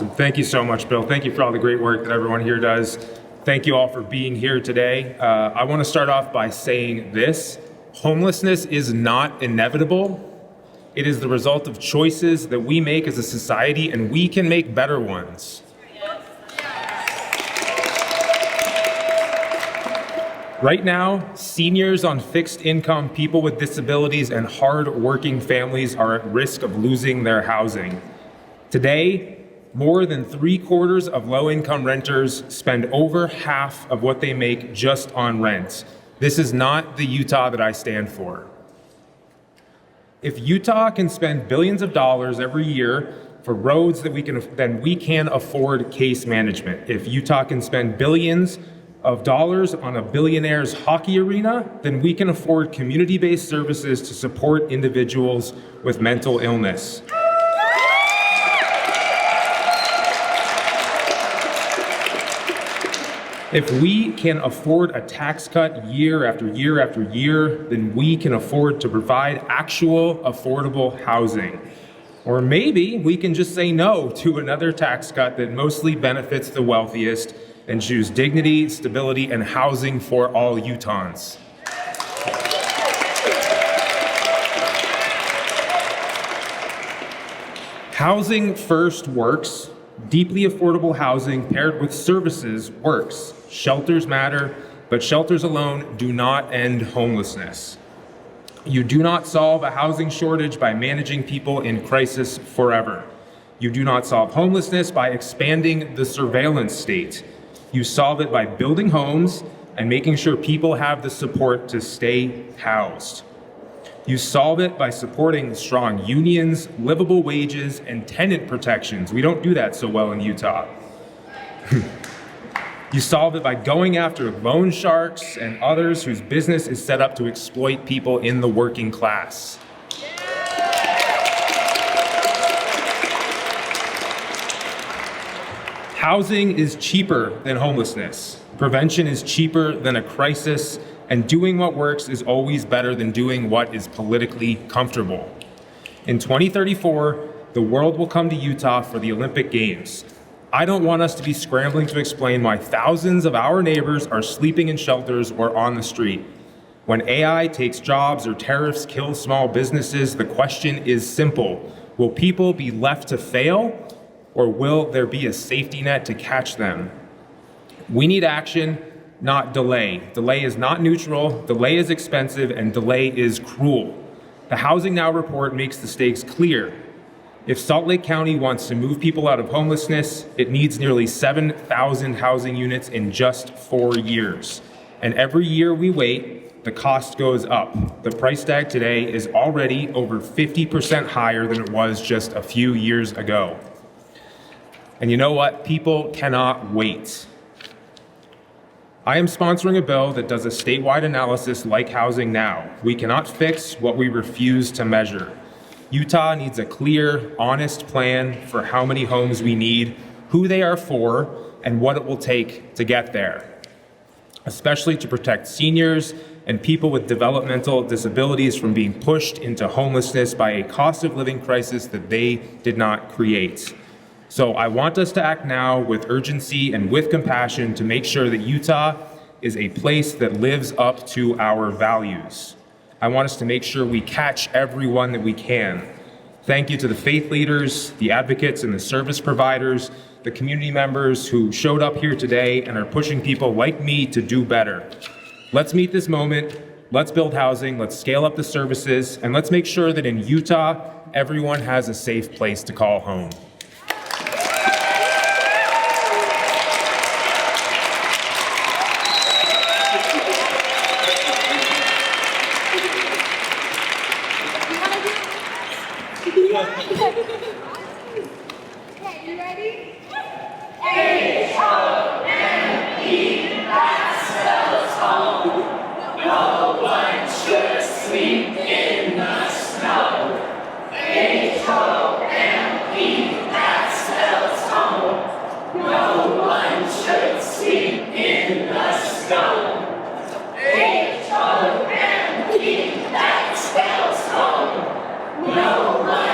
Awesome. Thank you so much, Bill. Thank you for all the great work that everyone here does. Thank you all for being here today. I want to start off by saying this. Homelessness is not inevitable. It is the result of choices that we make as a society, and we can make better ones. Right now, seniors on fixed income, people with disabilities, and hard-working families are at risk of losing their housing. Today, more than 3/4 of low-income renters spend over half of what they make just on rent. This is not the Utah that I stand for. If Utah can spend billions of dollars every year for roads then we can afford case management. If Utah can spend billions of dollars on a billionaire's hockey arena, then we can afford community-based services to support individuals with mental illness. If we can afford a tax cut year after year after year, then we can afford to provide actual affordable housing. Or maybe we can just say no to another tax cut that mostly benefits the wealthiest and choose dignity, stability, and housing for all Utahns. Housing first works. Deeply affordable housing paired with services works. Shelters matter, but shelters alone do not end homelessness. You do not solve a housing shortage by managing people in crisis forever. You do not solve homelessness by expanding the surveillance state. You solve it by building homes and making sure people have the support to stay housed. You solve it by supporting strong unions, livable wages, and tenant protections. We don't do that so well in Utah. You solve it by going after loan sharks and others whose business is set up to exploit people in the working class. Housing is cheaper than homelessness. Prevention is cheaper than a crisis. And doing what works is always better than doing what is politically comfortable. In 2034, the world will come to Utah for the Olympic Games. I don't want us to be scrambling to explain why thousands of our neighbors are sleeping in shelters or on the street. When AI takes jobs or tariffs kill small businesses, the question is simple. Will people be left to fail, or will there be a safety net to catch them? We need action, not delay. Delay is not neutral, delay is expensive, and delay is cruel. The Housing Now report makes the stakes clear. If Salt Lake County wants to move people out of homelessness, it needs nearly 7,000 housing units in just 4 years. And every year we wait, the cost goes up. The price tag today is already over 50% higher than it was just a few years ago. And you know what? People cannot wait. I am sponsoring a bill that does a statewide analysis like Housing Now. We cannot fix what we refuse to measure. Utah needs a clear, honest plan for how many homes we need, who they are for, and what it will take to get there, especially to protect seniors and people with developmental disabilities from being pushed into homelessness by a cost of living crisis that they did not create. So I want us to act now with urgency and with compassion to make sure that Utah is a place that lives up to our values. I want us to make sure we catch everyone that we can. Thank you to the faith leaders, the advocates, and the service providers, the community members who showed up here today and are pushing people like me to do better. Let's meet this moment. Let's build housing. Let's scale up the services. And let's make sure that in Utah, everyone has a safe place to call home. Okay, you ready? H-O-M-E, that spells home. No one should sleep in the snow. H-O-M-E, that spells home. No one should sleep in the snow. H-O-M-E, that spells home. No one